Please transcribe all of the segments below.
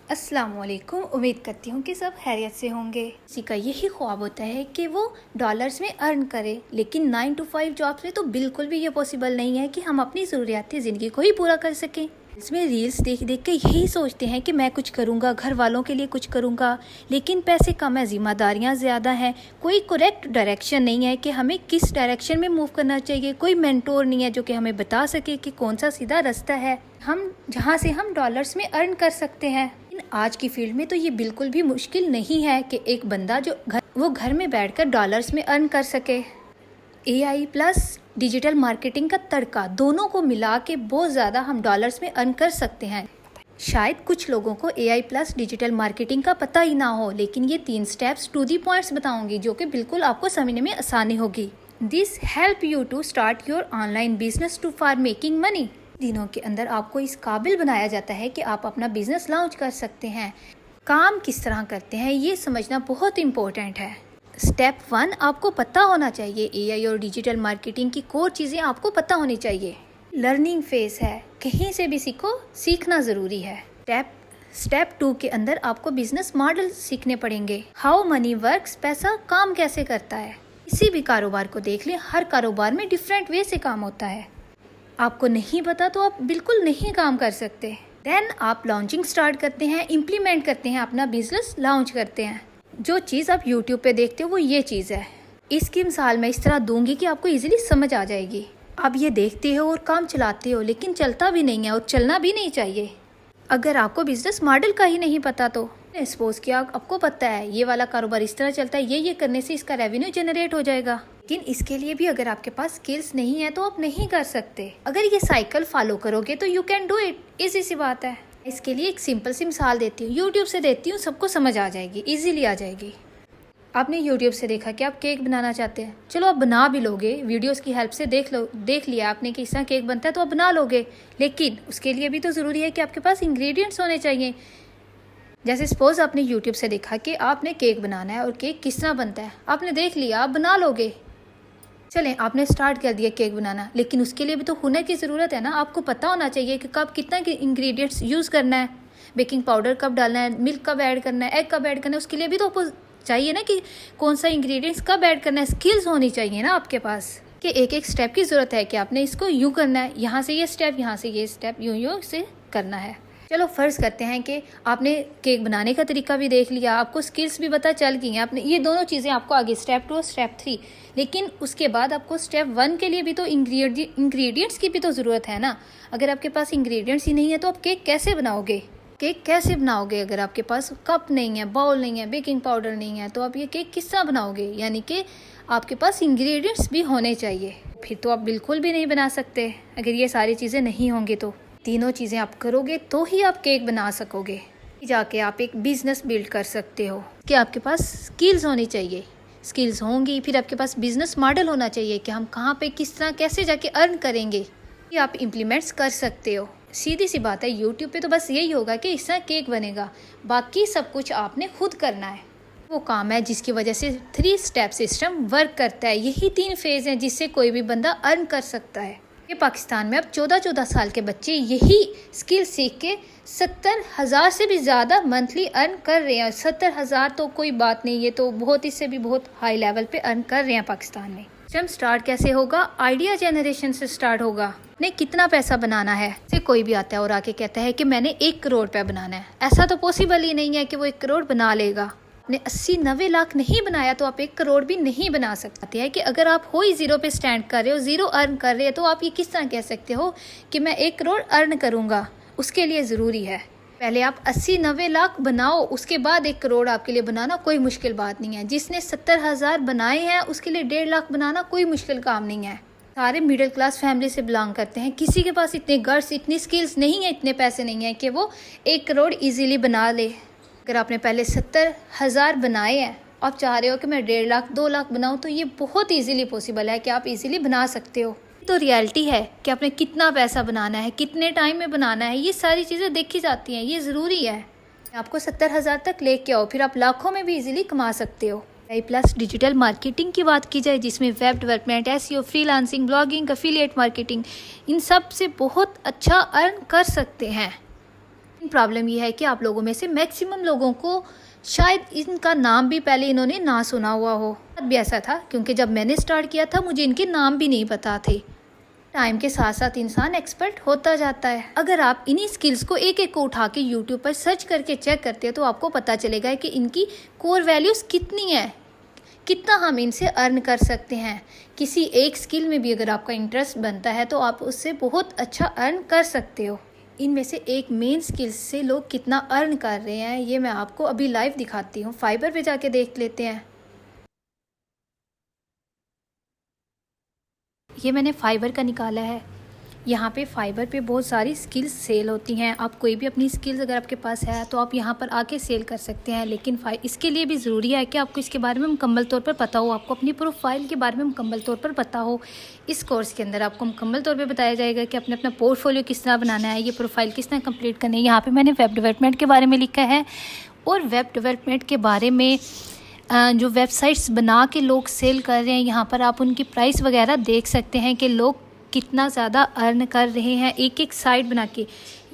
अस्सलामुअलैकुम। उम्मीद करती हूँ कि सब खैरियत से होंगे। किसी का यही ख्वाब होता है कि वो डॉलर्स में अर्न करे, लेकिन 9 to 5 जॉब से तो बिल्कुल भी ये पॉसिबल नहीं है कि हम अपनी ज़रूरियाती ज़िंदगी को ही पूरा कर सकें। इसमें रील्स देख देख के यही सोचते हैं कि मैं कुछ करूँगा, घर वालों के लिए कुछ करूँगा, लेकिन पैसे कम है, जिम्मेदारियाँ ज़्यादा हैं, कोई करेक्ट डायरेक्शन नहीं है कि हमें किस डायरेक्शन में मूव करना चाहिए, कोई मेंटोर नहीं है जो कि हमें बता सके कि कौन सा सीधा रास्ता है हम जहाँ से हम डॉलर्स में अर्न कर सकते हैं। आज की फील्ड में तो ये बिल्कुल भी मुश्किल नहीं है कि एक बंदा जो घर में बैठकर डॉलर्स में अर्न कर सके। एआई प्लस डिजिटल मार्केटिंग का तड़का दोनों को मिला के बहुत ज़्यादा हम डॉलर्स में अर्न कर सकते हैं। शायद कुछ लोगों को एआई प्लस डिजिटल मार्केटिंग का पता ही ना हो, लेकिन ये 3 स्टेप्स टू दी पॉइंट्स बताऊंगी जो कि बिल्कुल आपको समझने में आसानी होगी। This help you to start your online business to for making money. दिनों के अंदर आपको इस काबिल बनाया जाता है कि आप अपना बिजनेस लॉन्च कर सकते हैं। काम किस तरह करते हैं ये समझना बहुत इम्पोर्टेंट है। स्टेप 1, आपको पता होना चाहिए एआई और डिजिटल मार्केटिंग की कोर चीज़ें आपको पता होनी चाहिए। लर्निंग फेज है, कहीं से भी सीखो, सीखना ज़रूरी है। स्टेप 2 के अंदर आपको बिजनेस मॉडल सीखने पड़ेंगे। हाउ मनी वर्क्स, पैसा काम कैसे करता है। किसी भी कारोबार को देख लें, हर कारोबार में डिफरेंट वे से काम होता है। आपको नहीं पता तो आप बिल्कुल नहीं काम कर सकते। देन आप लॉन्चिंग स्टार्ट करते हैं, इम्प्लीमेंट करते हैं, अपना बिजनेस लॉन्च करते हैं। जो चीज़ आप यूट्यूब पे देखते हो वो ये चीज़ है। इसकी मिसाल मैं इस तरह दूंगी कि आपको इजीली समझ आ जाएगी। आप ये देखते हो और काम चलाते हो, लेकिन चलता भी नहीं है और चलना भी नहीं चाहिए। अगर आपको बिजनेस मॉडल का ही नहीं पता तो सपोज कि आपको पता है ये वाला कारोबार इस तरह चलता है, ये करने से इसका रेवेन्यू जनरेट हो जाएगा, लेकिन इसके लिए भी अगर आपके पास स्किल्स नहीं है तो आप नहीं कर सकते। अगर ये साइकिल फॉलो करोगे तो you can do it, easy सी बात है। इसके लिए एक सिंपल सी मिसाल देती हूँ, यूट्यूब से देती हूँ, सबको समझ आ जाएगी, इजीली आ जाएगी। आपने यूट्यूब से देखा कि आप केक बनाना चाहते हैं, चलो आप बना भी लोगे, वीडियोस की हेल्प से देख लिया आपने कि इस तरह केक बनता है तो आप बना लोगे, लेकिन उसके लिए भी तो ज़रूरी है कि आपके पास इंग्रेडिएंट्स होने चाहिए। जैसे सपोज आपने यूट्यूब से देखा कि आपने केक बनाना है और केक किस तरह बनता है, आपने देख लिया, आप बना लोगे। चलें, आपने स्टार्ट कर दिया केक बनाना, लेकिन उसके लिए भी तो हुनर की ज़रूरत है ना। आपको पता होना चाहिए कि कब कितना इंग्रेडिएंट्स यूज़ करना है, बेकिंग पाउडर कब डालना है, मिल्क कब ऐड करना है, एग कब ऐड करना है। उसके लिए भी तो आपको चाहिए ना कि कौन सा इंग्रेडिएंट्स कब ऐड करना है। स्किल्स होनी चाहिए ना आपके पास कि एक स्टेप की ज़रूरत है कि आपने इसको यूँ करना है, यहाँ से ये स्टेप, यहाँ से ये स्टेप, यूँ से करना है। चलो फ़र्ज़ करते हैं कि आपने केक बनाने का तरीका भी देख लिया, आपको स्किल्स भी पता चल गई हैं, आपने ये दोनों चीज़ें आपको आगे स्टेप 2 और स्टेप 3, लेकिन उसके बाद आपको स्टेप 1 के लिए भी तो इंग्रेडिएंट्स की भी तो ज़रूरत है ना। अगर आपके पास इंग्रेडिएंट्स ही नहीं है तो आप केक कैसे बनाओगे। अगर आपके पास कप नहीं है, बाउल नहीं है, बेकिंग पाउडर नहीं है, तो आप ये केक किस तरह बनाओगे। यानी कि आपके पास इंग्रेडिएंट्स भी होने चाहिए, फिर तो आप बिल्कुल भी नहीं बना सकते अगर ये सारी चीज़ें नहीं होंगी। तो तीनों चीज़ें आप करोगे तो ही आप केक बना सकोगे, जाके आप एक बिज़नेस बिल्ड कर सकते हो। कि आपके पास स्किल्स होनी चाहिए, स्किल्स होंगी, फिर आपके पास बिज़नेस मॉडल होना चाहिए कि हम कहाँ पे किस तरह कैसे जाके अर्न करेंगे, ये आप इम्प्लीमेंट्स कर सकते हो। सीधी सी बात है, यूट्यूब पे तो बस यही होगा कि इस तरह केक बनेगा, बाकी सब कुछ आपने खुद करना है। वो काम है जिसकी वजह से 3 स्टेप सिस्टम वर्क करता है। यही 3 फेज़ हैं जिससे कोई भी बंदा अर्न कर सकता है। ये पाकिस्तान में अब 14-14 साल के बच्चे यही स्किल सीख के 70,000 से भी ज़्यादा मंथली अर्न कर रहे हैं। 70,000 तो कोई बात नहीं, ये तो बहुत, इससे भी बहुत हाई लेवल पे अर्न कर रहे हैं पाकिस्तान में। सिस्टम स्टार्ट कैसे होगा, आइडिया जनरेशन से स्टार्ट होगा। ने कितना पैसा बनाना है से कोई भी आता है और आके कहता है कि मैंने 1 करोड़ रुपया बनाना है, ऐसा तो पॉसिबल ही नहीं है कि वो 1 करोड़ बना लेगा। आपने 80-90 लाख नहीं बनाया तो आप 1 करोड़ भी नहीं बना सकते हैं। कि अगर आप हो ही ज़ीरो पे स्टैंड कर रहे हो, ज़ीरो अर्न कर रहे हो, तो आप ये किस तरह कह सकते हो कि मैं 1 करोड़ अर्न करूँगा। उसके लिए ज़रूरी है पहले आप 80-90 लाख बनाओ, उसके बाद 1 करोड़ आपके लिए बनाना कोई मुश्किल बात नहीं है। जिसने 70,000 बनाए हैं उसके लिए 1.5 लाख बनाना कोई मुश्किल काम नहीं है। सारे मिडिल क्लास फैमिली से बिलोंग करते हैं, किसी के पास इतने गट्स, इतनी स्किल्स नहीं है, इतने पैसे नहीं है कि वो 1 करोड़ ईजीली बना ले। अगर आपने पहले 70,000 बनाए हैं, आप चाह रहे हो कि मैं 1.5 लाख 2 लाख बनाऊं, तो ये बहुत इजीली पॉसिबल है कि आप इजीली बना सकते हो। तो रियलिटी है कि आपने कितना पैसा बनाना है, कितने टाइम में बनाना है, ये सारी चीज़ें देखी जाती हैं, ये ज़रूरी है। आपको 70,000 तक लेके आओ, फिर आप लाखों में भी इजीली कमा सकते हो। एआई प्लस डिजिटल मार्केटिंग की बात की जाए, जिसमें web development, SEO, freelancing, blogging, affiliate marketing, इन सब से बहुत अच्छा अर्न कर सकते हैं। प्रॉब्लम ये है कि आप लोगों में से मैक्सिमम लोगों को शायद इनका नाम भी पहले इन्होंने ना सुना हुआ हो। भी ऐसा था क्योंकि जब मैंने स्टार्ट किया था मुझे इनके नाम भी नहीं पता थे। टाइम के साथ साथ इंसान एक्सपर्ट होता जाता है। अगर आप इन्हीं स्किल्स को एक एक को उठा के यूट्यूब पर सर्च करके चेक करते हो तो आपको पता चलेगा कि इनकी कोर वैल्यूज़ कितनी है, कितना हम इनसे अर्न कर सकते हैं। किसी एक स्किल में भी अगर आपका इंटरेस्ट बनता है तो आप उससे बहुत अच्छा अर्न कर सकते हो। इनमें से एक मेन स्किल से लोग कितना अर्न कर रहे हैं ये मैं आपको अभी लाइव दिखाती हूँ। फाइबर पे जाके देख लेते हैं। ये मैंने फाइबर का निकाला है। यहाँ पे फाइबर पे बहुत सारी स्किल्स सेल होती हैं। आप कोई भी अपनी स्किल्स अगर आपके पास है तो आप यहाँ पर आके सेल कर सकते हैं, लेकिन इसके लिए भी ज़रूरी है कि आपको इसके बारे में मुकम्मल तौर पर पता हो, आपको अपनी प्रोफाइल के बारे में मुकम्मल तौर पर पता हो। इस कोर्स के अंदर आपको मुकम्मल तौर पर बताया जाएगा कि अपने अपना पोर्टफोलियो किस तरह बनाना है, ये प्रोफाइल किस तरह कम्प्लीट करनी है। यहाँ पर मैंने वेब डेवलपमेंट के बारे में लिखा है और वेब डेवलपमेंट के बारे में जो वेबसाइट्स बना के लोग सेल कर रहे हैं यहाँ पर आप उनकी प्राइस वगैरह देख सकते हैं कि लोग कितना ज़्यादा अर्न कर रहे हैं एक एक साइट बना के।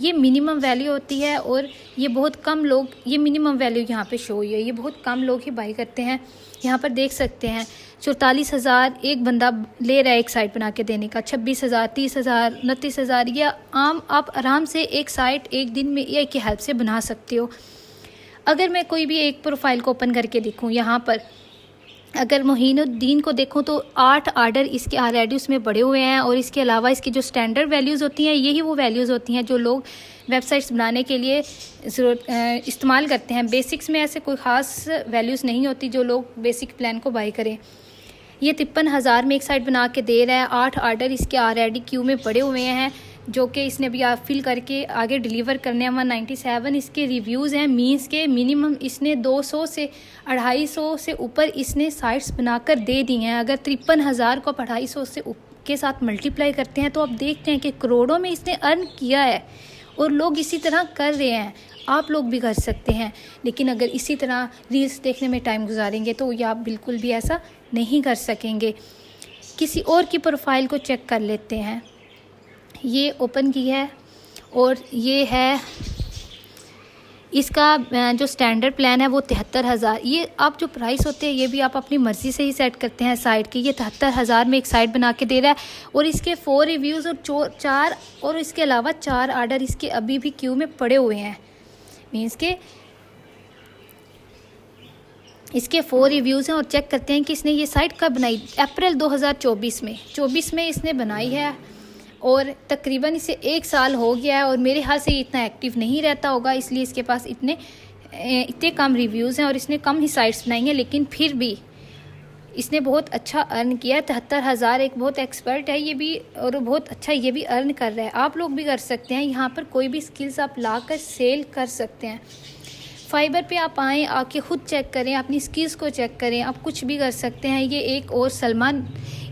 ये मिनिमम वैल्यू होती है और ये बहुत कम लोग, ये मिनिमम वैल्यू यहाँ पे शो हुई है, ये बहुत कम लोग ही बाई करते हैं। यहाँ पर देख सकते हैं 44,000 एक बंदा ले रहा है एक साइट बना के देने का, 26,000, 30,000, 29,000। ये आम आप आराम से एक साइट एक दिन में एक की हेल्प से बना सकते हो। अगर मैं कोई भी एक प्रोफाइल को ओपन करके देखूँ, यहाँ पर अगर मोहिनुद्दीन को देखूँ तो 8 आर्डर इसके ऑलरेडी उसमें बढ़े हुए हैं और इसके अलावा इसकी जो स्टैंडर्ड वैल्यूज़ होती हैं यही वो वैल्यूज़ होती हैं जो लोग वेबसाइट्स बनाने के लिए इस्तेमाल करते हैं। बेसिक्स में ऐसे कोई ख़ास वैल्यूज़ नहीं होती जो लोग बेसिक प्लान को बाई करें। ये 53,000 में एक साइट बना के दे रहा है। 8 आर्डर इसके ऑलरेडी क्यू में पड़े हुए हैं जो कि इसने भी फिल करके आगे डिलीवर करने हैं। 197 इसके रिव्यूज़ हैं। मीन्स के मिनिमम इसने 200 से 250 से ऊपर इसने साइट्स बनाकर दे दी हैं। अगर 53,000 को आप 250 से के साथ मल्टीप्लाई करते हैं तो आप देखते हैं कि करोड़ों में इसने अर्न किया है और लोग इसी तरह कर रहे हैं। आप लोग भी कर सकते हैं, लेकिन अगर इसी तरह रील्स देखने में टाइम गुजारेंगे तो ये आप बिल्कुल भी ऐसा नहीं कर सकेंगे। किसी और की प्रोफाइल को चेक कर लेते हैं। ये ओपन की है और ये है इसका जो स्टैंडर्ड प्लान है वो 73,000। ये आप जो प्राइस होते हैं ये भी आप अपनी मर्ज़ी से ही सेट करते हैं साइट की। ये 73,000 में एक साइट बना के दे रहा है और इसके 4 रिव्यूज़ और 4 और इसके अलावा 4 आर्डर इसके अभी भी क्यू में पड़े हुए हैं। मीन्स के इसके 4 रिव्यूज़ हैं और चेक करते हैं कि इसने ये साइट कब बनाई। अप्रैल 2024 में 24 में इसने बनाई है और तकरीबन इसे 1 साल हो गया है और मेरे ख्याल से ये इतना एक्टिव नहीं रहता होगा, इसलिए इसके पास इतने कम रिव्यूज़ हैं और इसने कम ही साइट्स बनाई हैं, लेकिन फिर भी इसने बहुत अच्छा अर्न किया है। 73,000 एक बहुत एक्सपर्ट है ये भी और बहुत अच्छा ये भी अर्न कर रहा है। आप लोग भी कर सकते हैं। यहाँ पर कोई भी स्किल्स आप ला कर सेल कर सकते हैं। फाइबर पे आप आएँ, आके ख़ुद चेक करें, अपनी स्किल्स को चेक करें, आप कुछ भी कर सकते हैं। ये एक और सलमान,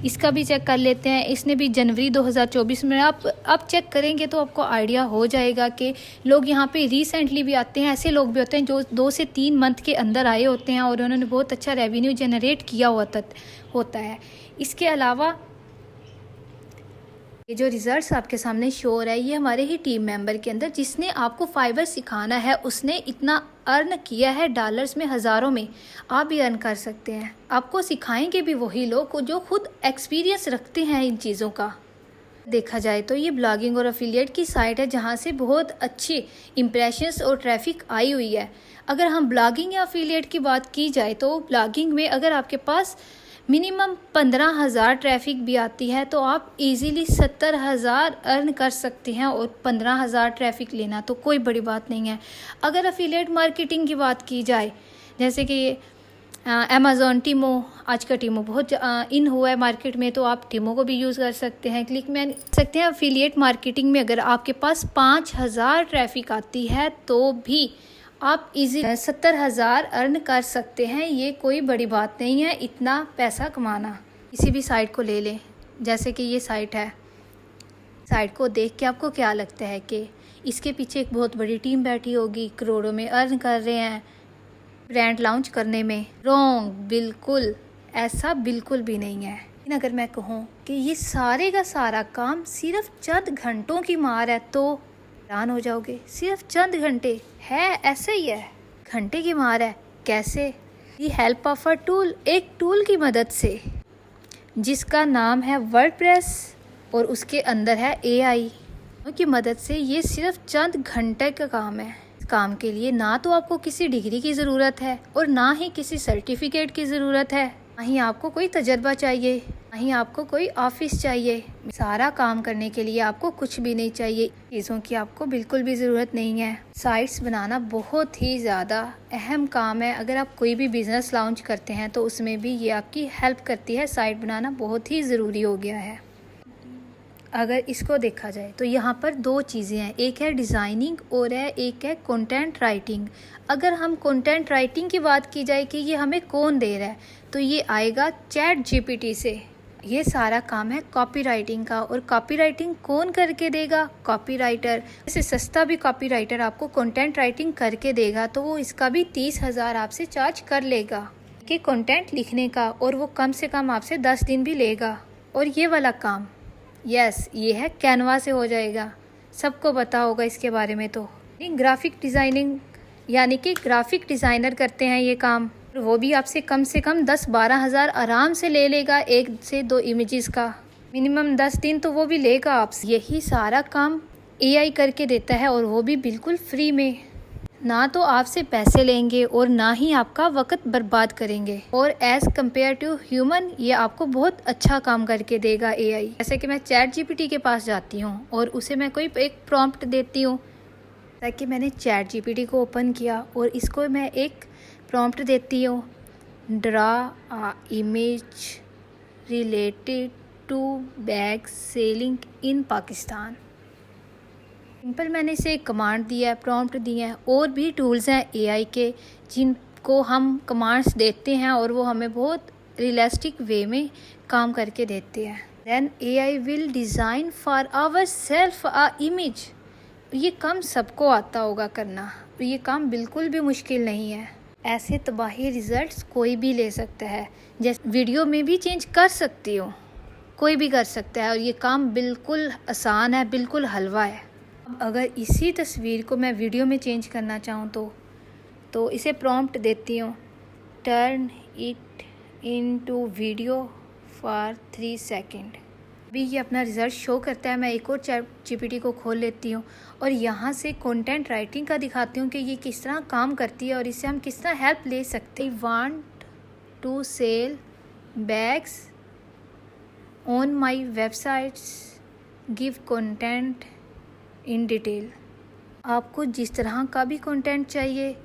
इसका भी चेक कर लेते हैं। इसने भी जनवरी 2024 में आप चेक करेंगे तो आपको आइडिया हो जाएगा कि लोग यहाँ पे रिसेंटली भी आते हैं। ऐसे लोग भी होते हैं जो 2 से 3 मंथ के अंदर आए होते हैं और उन्होंने बहुत अच्छा रेवेन्यू जनरेट किया होता है। इसके अलावा ये जो रिजल्ट्स आपके सामने शो हो रहा है ये हमारे ही टीम मेंबर के अंदर जिसने आपको फाइबर सिखाना है उसने इतना अर्न किया है डॉलर्स में, हज़ारों में। आप भी अर्न कर सकते हैं। आपको सिखाएंगे भी वही लोग जो खुद एक्सपीरियंस रखते हैं इन चीज़ों का। देखा जाए तो ये ब्लॉगिंग और एफिलिएट की साइट है जहाँ से बहुत अच्छी इम्प्रेशंस और ट्रैफिक आई हुई है। अगर हम ब्लॉगिंग या एफिलिएट की बात की जाए तो ब्लॉगिंग में अगर आपके पास मिनिमम 15,000 ट्रैफिक भी आती है तो आप इजीली 70,000 अर्न कर सकते हैं और 15,000 ट्रैफिक लेना तो कोई बड़ी बात नहीं है। अगर एफिलिएट मार्केटिंग की बात की जाए जैसे कि अमेज़ॉन, टीमो, आज का टीमो बहुत इन हुआ है मार्केट में, तो आप टीमो को भी यूज़ कर सकते हैं। क्लिकमैन सकते हैं। एफिलिएट मार्केटिंग में अगर आपके पास 5,000 ट्रैफिक आती है तो भी आप इजी 70,000 अर्न कर सकते हैं। ये कोई बड़ी बात नहीं है इतना पैसा कमाना। किसी भी साइट को ले लें, जैसे कि ये साइट है। साइट को देख के आपको क्या लगता है कि इसके पीछे एक बहुत बड़ी टीम बैठी होगी, करोड़ों में अर्न कर रहे हैं ब्रांड लॉन्च करने में? रॉन्ग, बिल्कुल ऐसा बिल्कुल भी नहीं है। लेकिन अगर मैं कहूँ कि ये सारे का सारा काम सिर्फ चंद घंटों की मार है तो हैरान हो जाओगे, सिर्फ चंद घंटे है, ऐसे ही है, घंटे की मार है। कैसे? दी हेल्प ऑफ अ टूल, एक टूल की मदद से जिसका नाम है वर्डप्रेस और उसके अंदर है AI की मदद से ये सिर्फ चंद घंटे का काम है। इस काम के लिए ना तो आपको किसी डिग्री की ज़रूरत है और ना ही किसी सर्टिफिकेट की ज़रूरत है, ना ही आपको कोई तजर्बा चाहिए, ना ही आपको कोई ऑफिस चाहिए। सारा काम करने के लिए आपको कुछ भी नहीं चाहिए, चीज़ों की आपको बिल्कुल भी ज़रूरत नहीं है। साइट्स बनाना बहुत ही ज़्यादा अहम काम है। अगर आप कोई भी बिज़नेस लॉन्च करते हैं तो उसमें भी ये आपकी हेल्प करती है। साइट बनाना बहुत ही ज़रूरी हो गया है। अगर इसको देखा जाए तो यहाँ पर दो चीज़ें हैं, एक है डिज़ाइनिंग और एक है कंटेंट राइटिंग। अगर हम कंटेंट राइटिंग की बात की जाए कि ये हमें कौन दे रहा है, तो ये आएगा ChatGPT से। ये सारा काम है कॉपी राइटिंग का, और कॉपी राइटिंग कौन करके देगा? Copy writer. इससे सस्ता भी कॉपी राइटर आपको कंटेंट राइटिंग करके देगा तो वो इसका भी 30,000 आपसे चार्ज कर लेगा कि कंटेंट लिखने का, और वो कम से कम आपसे 10 दिन भी लेगा। और ये वाला काम ये है कैनवा से हो जाएगा। सबको पता होगा इसके बारे में। तो ग्राफिक डिज़ाइनिंग यानी कि ग्राफिक डिज़ाइनर करते हैं ये काम, वो भी आपसे कम से कम 10-12 हज़ार आराम से ले लेगा 1 से 2 इमेजेस का। मिनिमम 10 दिन तो वो भी लेगा आपसे। यही सारा काम AI करके देता है, और वो भी बिल्कुल फ्री में। ना तो आपसे पैसे लेंगे और ना ही आपका वक्त बर्बाद करेंगे, और एज़ कम्पेयर टू ह्यूमन ये आपको बहुत अच्छा काम करके देगा AI। जैसे कि मैं ChatGPT के पास जाती हूँ और उसे मैं कोई एक प्रॉम्प्ट देती हूँ, ताकि मैंने ChatGPT को ओपन किया और इसको मैं एक प्रॉम्प्ट देती हूँ, draw a image related to bag selling in Pakistan. Simple मैंने इसे एक कमांड दिया है, प्रॉम्प्ट दिया है। और भी टूल्स हैं AI के जिनको हम कमांड्स देते हैं और वो हमें बहुत रियलिस्टिक वे में काम करके देते हैं। Then AI will design for our self a image. ये काम सबको आता होगा करना, ये काम बिल्कुल भी मुश्किल नहीं है। ऐसे तबाही रिजल्ट्स कोई भी ले सकता है, जैसे वीडियो में भी चेंज कर सकती हो, कोई भी कर सकता है, और ये काम बिल्कुल आसान है, बिल्कुल हलवा है। अगर इसी तस्वीर को मैं वीडियो में चेंज करना चाहूँ तो इसे प्रॉम्प्ट देती हूँ, turn it into video for 3 second. अभी ये अपना रिज़ल्ट शो करता है। मैं एक और ChatGPT को खोल लेती हूँ और यहाँ से कंटेंट राइटिंग का दिखाती हूँ कि ये किस तरह काम करती है और इससे हम किस तरह हेल्प ले सकते हैं। I want to sell bags on my websites, give content in detail. आपको जिस तरह का भी कंटेंट चाहिए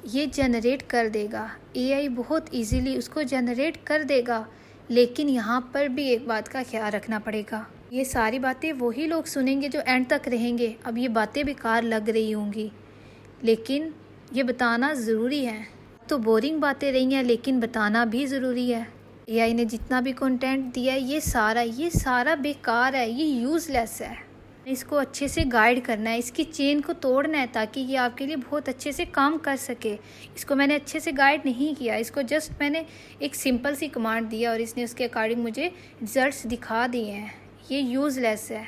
ये जनरेट कर देगा। AI बहुत इजीली उसको जनरेट कर देगा, लेकिन यहाँ पर भी एक बात का ख्याल रखना पड़ेगा। ये सारी बातें वही लोग सुनेंगे जो एंड तक रहेंगे। अब ये बातें बेकार लग रही होंगी, लेकिन ये बताना ज़रूरी है। तो बोरिंग बातें रही हैं, लेकिन बताना भी ज़रूरी है। AI ने जितना भी कंटेंट दिया है ये सारा बेकार है, ये यूज़लेस है। इसको अच्छे से गाइड करना है, इसकी चेन को तोड़ना है ताकि ये आपके लिए बहुत अच्छे से काम कर सके। इसको मैंने अच्छे से गाइड नहीं किया, इसको जस्ट मैंने एक सिंपल सी कमांड दिया और इसने उसके अकॉर्डिंग मुझे रिजल्ट्स दिखा दिए हैं। ये यूज़लेस है।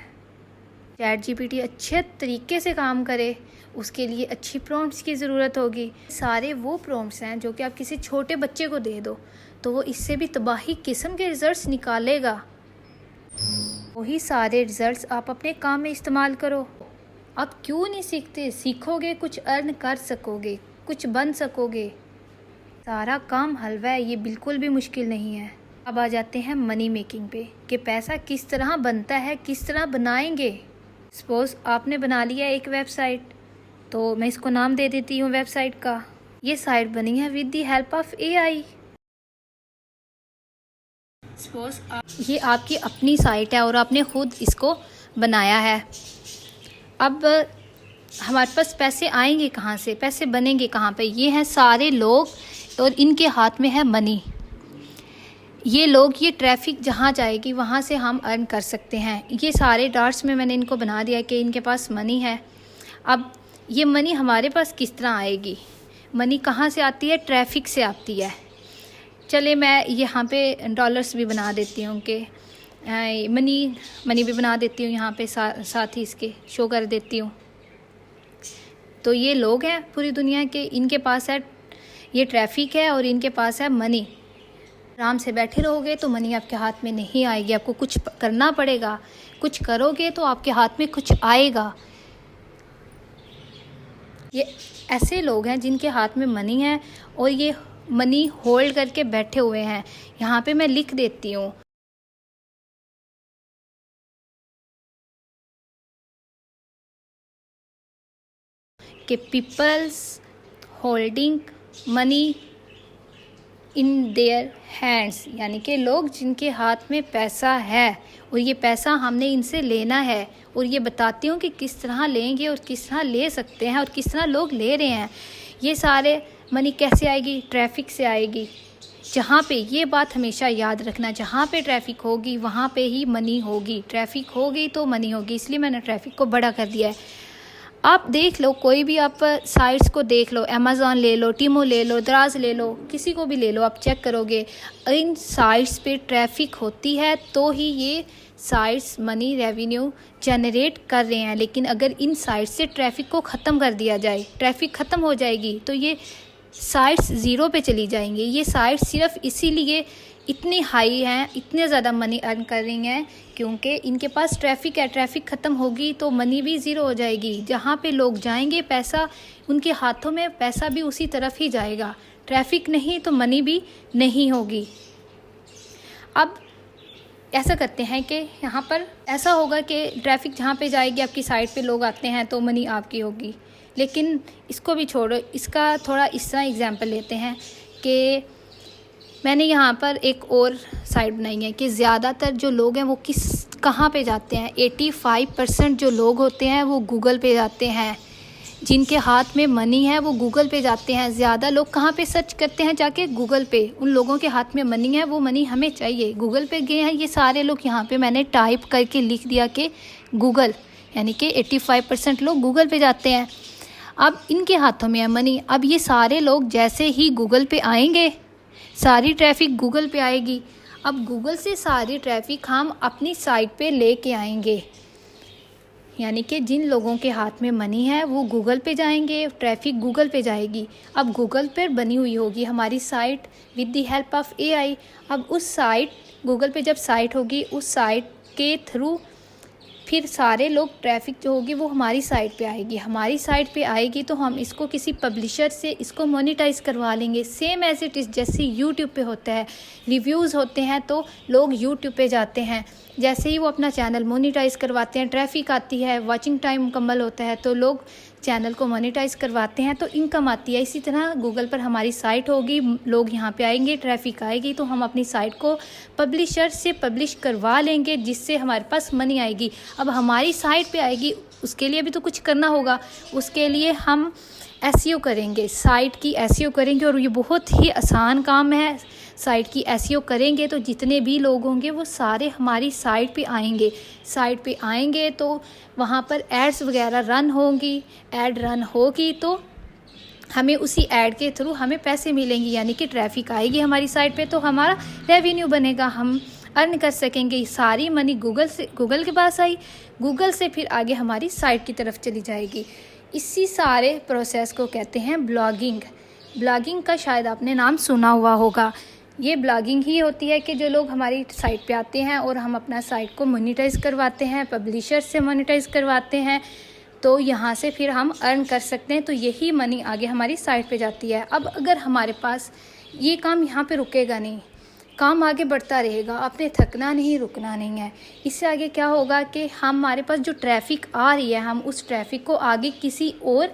ChatGPT अच्छे तरीके से काम करे उसके लिए अच्छी प्रॉम्प्ट्स की ज़रूरत होगी। सारे वो प्रॉम्प्ट्स हैं जो कि आप किसी छोटे बच्चे को दे दो तो वो इससे भी तबाही किस्म के रिजल्ट्स निकालेगा। वही सारे रिजल्ट्स आप अपने काम में इस्तेमाल करो। आप क्यों नहीं सीखते? सीखोगे, कुछ अर्न कर सकोगे, कुछ बन सकोगे। सारा काम हलवा है, ये बिल्कुल भी मुश्किल नहीं है। अब आ जाते हैं मनी मेकिंग पे कि पैसा किस तरह बनता है, किस तरह बनाएंगे। सपोज़ आपने बना लिया एक वेबसाइट, तो मैं इसको नाम दे देती हूँ वेबसाइट का। ये साइट बनी है with the help of AI। Suppose ये आपकी अपनी साइट है और आपने खुद इसको बनाया है। अब हमारे पास पैसे आएंगे कहाँ से, पैसे बनेंगे कहाँ पे? ये हैं सारे लोग और इनके हाथ में है मनी। ये लोग, ये ट्रैफिक जहाँ जाएगी वहाँ से हम अर्न कर सकते हैं। ये सारे डॉट्स में मैंने इनको बना दिया कि इनके पास मनी है। अब ये मनी हमारे पास किस तरह आएगी? मनी कहाँ से आती है? ट्रैफिक से आती है। चले मैं यहाँ पे डॉलर्स भी बना देती हूँ कि मनी भी बना देती हूँ यहाँ पे साथ ही इसके शो कर देती हूँ। तो ये लोग हैं पूरी दुनिया के, इनके पास है ये ट्रैफिक है और इनके पास है मनी। आराम से बैठे रहोगे तो मनी आपके हाथ में नहीं आएगी, आपको कुछ करना पड़ेगा, कुछ करोगे तो आपके हाथ में कुछ आएगा। ये ऐसे लोग हैं जिनके हाथ में मनी है और ये मनी होल्ड करके बैठे हुए हैं। यहाँ पे मैं लिख देती हूँ कि peoples holding money in their hands, यानी कि लोग जिनके हाथ में पैसा है और ये पैसा हमने इनसे लेना है। और ये बताती हूँ कि किस तरह लेंगे और किस तरह ले सकते हैं और किस तरह लोग ले रहे हैं। ये सारे मनी कैसे आएगी? ट्रैफिक से आएगी। जहाँ पे, ये बात हमेशा याद रखना, जहाँ पे ट्रैफिक होगी वहाँ पे ही मनी होगी। ट्रैफिक होगी तो मनी होगी, इसलिए मैंने ट्रैफिक को बड़ा कर दिया है। आप देख लो, कोई भी आप साइट्स को देख लो, अमेज़ॉन ले लो, टीमो ले लो, दराज ले लो, किसी को भी ले लो, आप चेक करोगे इन साइट्स पे ट्रैफिक होती है तो ही ये साइट्स मनी रेवेन्यू जनरेट कर रहे हैं। लेकिन अगर इन साइट्स से ट्रैफिक को ख़त्म कर दिया जाए, ट्रैफिक ख़त्म हो जाएगी तो ये साइट्स ज़ीरो पे चली जाएंगी। ये साइट्स सिर्फ इसीलिए इतनी हाई हैं, इतने ज़्यादा मनी अर्न कर रही हैं क्योंकि इनके पास ट्रैफिक है। ट्रैफिक ख़त्म होगी तो मनी भी ज़ीरो हो जाएगी। जहाँ पे लोग जाएंगे, पैसा उनके हाथों में, पैसा भी उसी तरफ ही जाएगा। ट्रैफिक नहीं तो मनी भी नहीं होगी। अब ऐसा करते हैं कि यहाँ पर ऐसा होगा कि ट्रैफिक जहाँ पे जाएगी, आपकी साइट पे लोग आते हैं तो मनी आपकी होगी। लेकिन इसको भी छोड़ो, इसका थोड़ा इस तरह एग्जाम्पल लेते हैं कि मैंने यहाँ पर एक और साइट बनाई है कि ज़्यादातर जो लोग हैं वो कहाँ पे जाते हैं। 85% जो लोग होते हैं वो गूगल पे जाते हैं। जिनके हाथ में मनी है वो गूगल पे जाते हैं। ज़्यादा लोग कहाँ पे सर्च करते हैं? जाके गूगल पे। उन लोगों के हाथ में मनी है, वो मनी हमें चाहिए, गूगल पे गए हैं ये सारे लोग। यहाँ पे मैंने टाइप करके लिख दिया कि गूगल, यानी कि 85% लोग गूगल पे जाते हैं। अब इनके हाथों में है मनी। अब ये सारे लोग जैसे ही गूगल पे आएंगे, सारी ट्रैफिक गूगल पे आएगी। अब गूगल से सारी ट्रैफिक हम अपनी साइट पे लेके आएंगे, यानी कि जिन लोगों के हाथ में मनी है वो गूगल पे जाएंगे, ट्रैफिक गूगल पे जाएगी। अब गूगल पर बनी हुई होगी हमारी site with the help of AI. अब उस साइट, गूगल पे जब साइट होगी, उस साइट के थ्रू फिर सारे लोग, ट्रैफिक जो होगी वो हमारी साइट पे आएगी। हमारी साइट पे आएगी तो हम इसको किसी पब्लिशर से इसको मोनेटाइज करवा लेंगे। सेम एज इट इज़ जैसे यूट्यूब पे होता है, रिव्यूज़ होते हैं तो लोग यूट्यूब पे जाते हैं। जैसे ही वो अपना चैनल मोनेटाइज करवाते हैं, ट्रैफिक आती है, वॉचिंग टाइम मुकम्मल होता है तो लोग चैनल को मोनेटाइज करवाते हैं तो इनकम आती है। इसी तरह गूगल पर हमारी साइट होगी, लोग यहाँ पे आएंगे, ट्रैफिक आएगी तो हम अपनी साइट को पब्लिशर से पब्लिश करवा लेंगे जिससे हमारे पास मनी आएगी। अब हमारी साइट पे आएगी, उसके लिए भी तो कुछ करना होगा। उसके लिए हम एसईओ करेंगे, साइट की एसईओ करेंगे और ये बहुत ही आसान काम है। साइट की एसईओ करेंगे तो जितने भी लोग होंगे वो सारे हमारी साइट पे आएंगे। साइट पे आएंगे तो वहाँ पर एड्स वगैरह रन होंगी, ऐड रन होगी तो हमें उसी ऐड के थ्रू हमें पैसे मिलेंगे, यानी कि ट्रैफिक आएगी हमारी साइट पे तो हमारा रेवेन्यू बनेगा, हम अर्न कर सकेंगे। सारी मनी गूगल के पास आई, गूगल से फिर आगे हमारी साइट की तरफ चली जाएगी। इसी सारे प्रोसेस को कहते हैं ब्लॉगिंग। ब्लॉगिंग का शायद आपने नाम सुना हुआ होगा। ये ब्लॉगिंग ही होती है कि जो लोग हमारी साइट पे आते हैं और हम अपना साइट को मोनेटाइज करवाते हैं, पब्लिशर से मोनेटाइज करवाते हैं तो यहाँ से फिर हम अर्न कर सकते हैं। तो यही मनी आगे हमारी साइट पे जाती है। अब अगर हमारे पास ये काम यहाँ पे रुकेगा नहीं, काम आगे बढ़ता रहेगा, आपने थकना नहीं, रुकना नहीं है। इससे आगे क्या होगा कि हमारे पास जो ट्रैफिक आ रही है, हम उस ट्रैफिक को आगे किसी और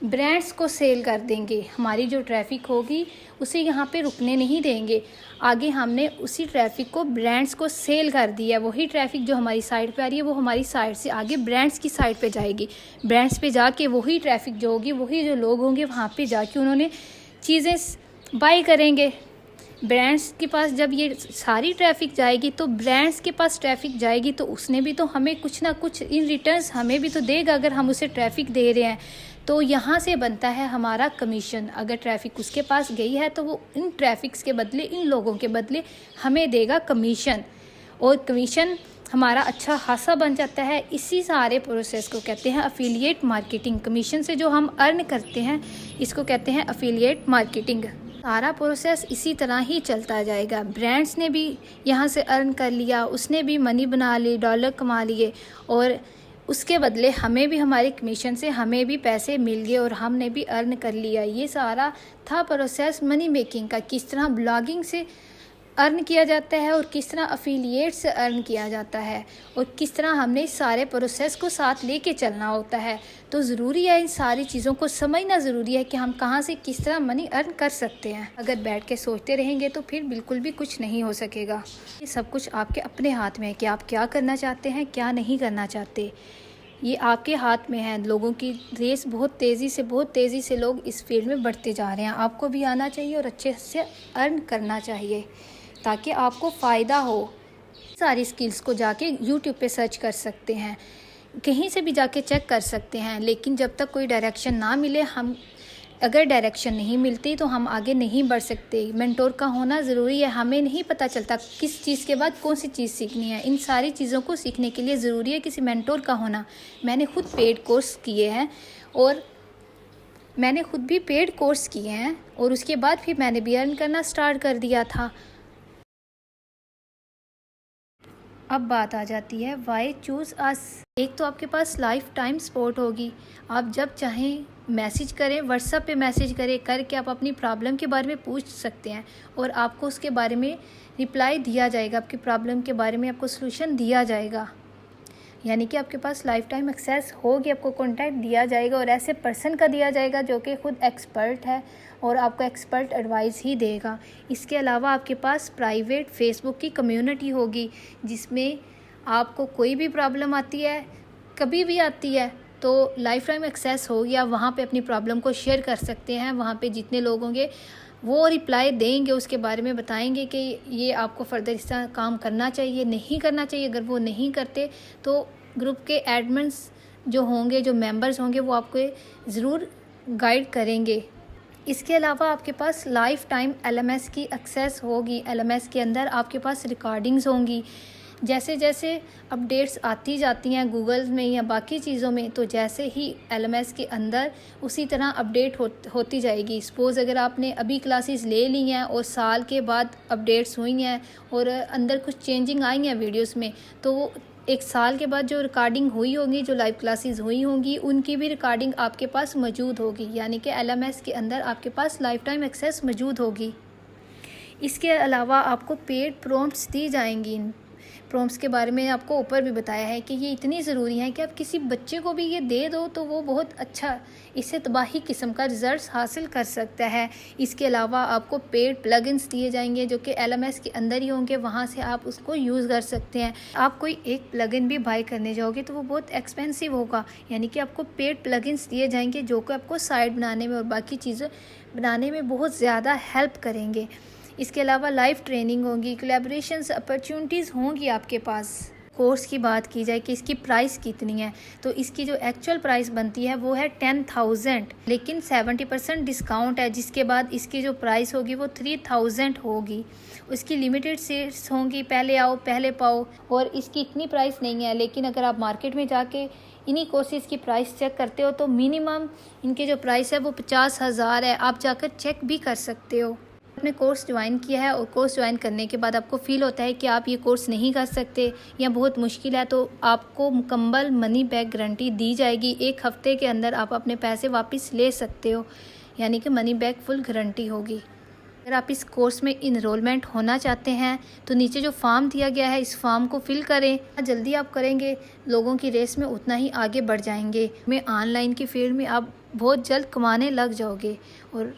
ब्रांड्स को सेल कर देंगे। हमारी जो ट्रैफिक होगी उसे यहाँ पे रुकने नहीं देंगे। आगे हमने उसी ट्रैफिक को ब्रांड्स को सेल कर दिया। वही ट्रैफिक जो हमारी साइट पे आ रही है वो हमारी साइट से आगे ब्रांड्स की साइट पे जाएगी। ब्रांड्स पे जाके वही ट्रैफिक जो होगी, वही जो लोग होंगे वहाँ पे जाके उन्होंने चीज़ें बाई करेंगे। ब्रांड्स के पास जब ये सारी ट्रैफिक जाएगी तो ब्रांड्स के पास ट्रैफिक जाएगी तो उसने भी तो हमें कुछ ना कुछ इन रिटर्न्स हमें भी तो देगा। अगर हम उसे ट्रैफिक दे रहे हैं तो यहाँ से बनता है हमारा कमीशन। अगर ट्रैफिक उसके पास गई है तो वो इन ट्रैफिक्स के बदले, इन लोगों के बदले हमें देगा कमीशन। और कमीशन हमारा अच्छा खासा बन जाता है। इसी सारे प्रोसेस को कहते हैं अफिलिएट मार्केटिंग। कमीशन से जो हम अर्न करते हैं इसको कहते हैं अफिलिएट मार्केटिंग। सारा प्रोसेस इसी तरह ही चलता जाएगा। ब्रांड्स ने भी यहाँ से अर्न कर लिया, उसने भी मनी बना ली, डॉलर कमा लिए, और उसके बदले हमें भी हमारे कमीशन से हमें भी पैसे मिल गए और हमने भी अर्न कर लिया। ये सारा था प्रोसेस मनी मेकिंग का, किस तरह ब्लॉगिंग से अर्न किया जाता है और किस तरह अफिलिएट से अर्न किया जाता है, और किस तरह हमने इस सारे प्रोसेस को साथ लेके चलना होता है। तो ज़रूरी है इन सारी चीज़ों को समझना, ज़रूरी है कि हम कहाँ से किस तरह मनी अर्न कर सकते हैं। अगर बैठ के सोचते रहेंगे तो फिर बिल्कुल भी कुछ नहीं हो सकेगा। ये सब कुछ आपके अपने हाथ में है कि आप क्या करना चाहते हैं, क्या नहीं करना चाहते। ये आपके हाथ में है। लोगों की रेस बहुत तेज़ी से लोग इस फील्ड में बढ़ते जा रहे हैं। आपको भी आना चाहिए और अच्छे से अर्न करना चाहिए ताकि आपको फ़ायदा हो। सारी स्किल्स को जाके यूट्यूब पे सर्च कर सकते हैं, कहीं से भी जाके चेक कर सकते हैं, लेकिन जब तक कोई डायरेक्शन ना मिले, अगर डायरेक्शन नहीं मिलती तो हम आगे नहीं बढ़ सकते। मेंटोर का होना ज़रूरी है। हमें नहीं पता चलता किस चीज़ के बाद कौन सी चीज़ सीखनी है। इन सारी चीज़ों को सीखने के लिए ज़रूरी है किसी मेंटोर का होना। मैंने खुद पेड कोर्स किए हैं और उसके बाद फिर मैंने भी अर्न करना स्टार्ट कर दिया था। अब बात आ जाती है वाई चूज़ अस। एक तो आपके पास लाइफ टाइम सपोर्ट होगी। आप जब चाहें मैसेज करें, व्हाट्सएप पे मैसेज करें, करके आप अपनी प्रॉब्लम के बारे में पूछ सकते हैं और आपको उसके बारे में रिप्लाई दिया जाएगा। आपकी प्रॉब्लम के बारे में आपको सलूशन दिया जाएगा। यानी कि आपके पास लाइफ टाइम एक्सेस होगी, आपको कॉन्टैक्ट दिया जाएगा और ऐसे पर्सन का दिया जाएगा जो कि खुद एक्सपर्ट है और आपको एक्सपर्ट एडवाइस ही देगा। इसके अलावा आपके पास प्राइवेट फेसबुक की कम्युनिटी होगी जिसमें आपको कोई भी प्रॉब्लम आती है, कभी भी आती है, तो लाइफ टाइम एक्सेस हो या वहाँ पे अपनी प्रॉब्लम को शेयर कर सकते हैं। वहाँ पे जितने लोग होंगे वो रिप्लाई देंगे, उसके बारे में बताएंगे कि ये आपको फर्दर इस तरह काम करना चाहिए, नहीं करना चाहिए। अगर वो नहीं करते तो ग्रुप के एडमिन्स जो होंगे, जो मेंबर्स होंगे, वो आपको ज़रूर गाइड करेंगे। इसके अलावा आपके पास लाइफ टाइम LMS की एक्सेस होगी। LMS के अंदर आपके पास रिकॉर्डिंग्स होंगी। जैसे जैसे अपडेट्स आती जाती हैं गूगल में या बाकी चीज़ों में, तो जैसे ही LMS के अंदर उसी तरह अपडेट होती जाएगी। सपोज़ अगर आपने अभी क्लासेस ले ली हैं और साल के बाद अपडेट्स हुई हैं और अंदर कुछ चेंजिंग आई हैं वीडियोस में, तो वो एक साल के बाद जो रिकॉर्डिंग हुई होंगी, जो लाइव क्लासेस हुई होंगी, उनकी भी रिकॉर्डिंग आपके पास मौजूद होगी। यानी कि LMS के अंदर आपके पास लाइफ टाइम एक्सेस मौजूद होगी। इसके अलावा आपको पेड प्रॉम्प्ट्स दी जाएंगी। प्रॉम्प्ट्स के बारे में आपको ऊपर भी बताया है कि ये इतनी ज़रूरी है कि आप किसी बच्चे को भी ये दे दो तो वो बहुत अच्छा, इससे तबाही किस्म का रिजल्ट हासिल कर सकता है। इसके अलावा आपको पेड प्लगइन्स दिए जाएंगे जो कि LMS के अंदर ही होंगे, वहाँ से आप उसको यूज़ कर सकते हैं। आप कोई एक प्लगइन भी बाय करने जाओगे तो वो बहुत एक्सपेंसिव होगा, यानी कि आपको पेड प्लगइन्स दिए जाएंगे जो कि आपको साइट बनाने में और बाकी चीज़ें बनाने में बहुत ज़्यादा हेल्प करेंगे। इसके अलावा लाइव ट्रेनिंग होगी, कोलैबोरेशंस अपॉर्चुनिटीज़ होंगी आपके पास। कोर्स की बात की जाए कि इसकी प्राइस कितनी है, तो इसकी जो एक्चुअल प्राइस बनती है वो है 10,000, लेकिन 70% डिस्काउंट है, जिसके बाद इसकी जो प्राइस होगी वो 3,000 होगी। उसकी लिमिटेड सीट्स होंगी, पहले आओ पहले पाओ, और इसकी इतनी प्राइस नहीं है। लेकिन अगर आप मार्केट में जाके इन्हीं कोर्सेज़ की प्राइस चेक करते हो तो मिनिमम इनके जो प्राइस है वो 50,000 है। आप जाकर चेक भी कर सकते हो। आपने कोर्स ज्वाइन किया है और कोर्स ज्वाइन करने के बाद आपको फ़ील होता है कि आप ये कोर्स नहीं कर सकते या बहुत मुश्किल है, तो आपको मुकम्मल मनी बैक गारंटी दी जाएगी। 1 हफ़्ते के अंदर आप अपने पैसे वापस ले सकते हो, यानी कि मनी बैक फुल गारंटी होगी। अगर आप इस कोर्स में इनरोलमेंट होना चाहते हैं तो नीचे जो फॉर्म दिया गया है इस फॉर्म को फिल करें। जल्दी आप करेंगे लोगों की रेस में उतना ही आगे बढ़ जाएंगे। में ऑनलाइन की फील्ड में आप बहुत जल्द कमाने लग जाओगे और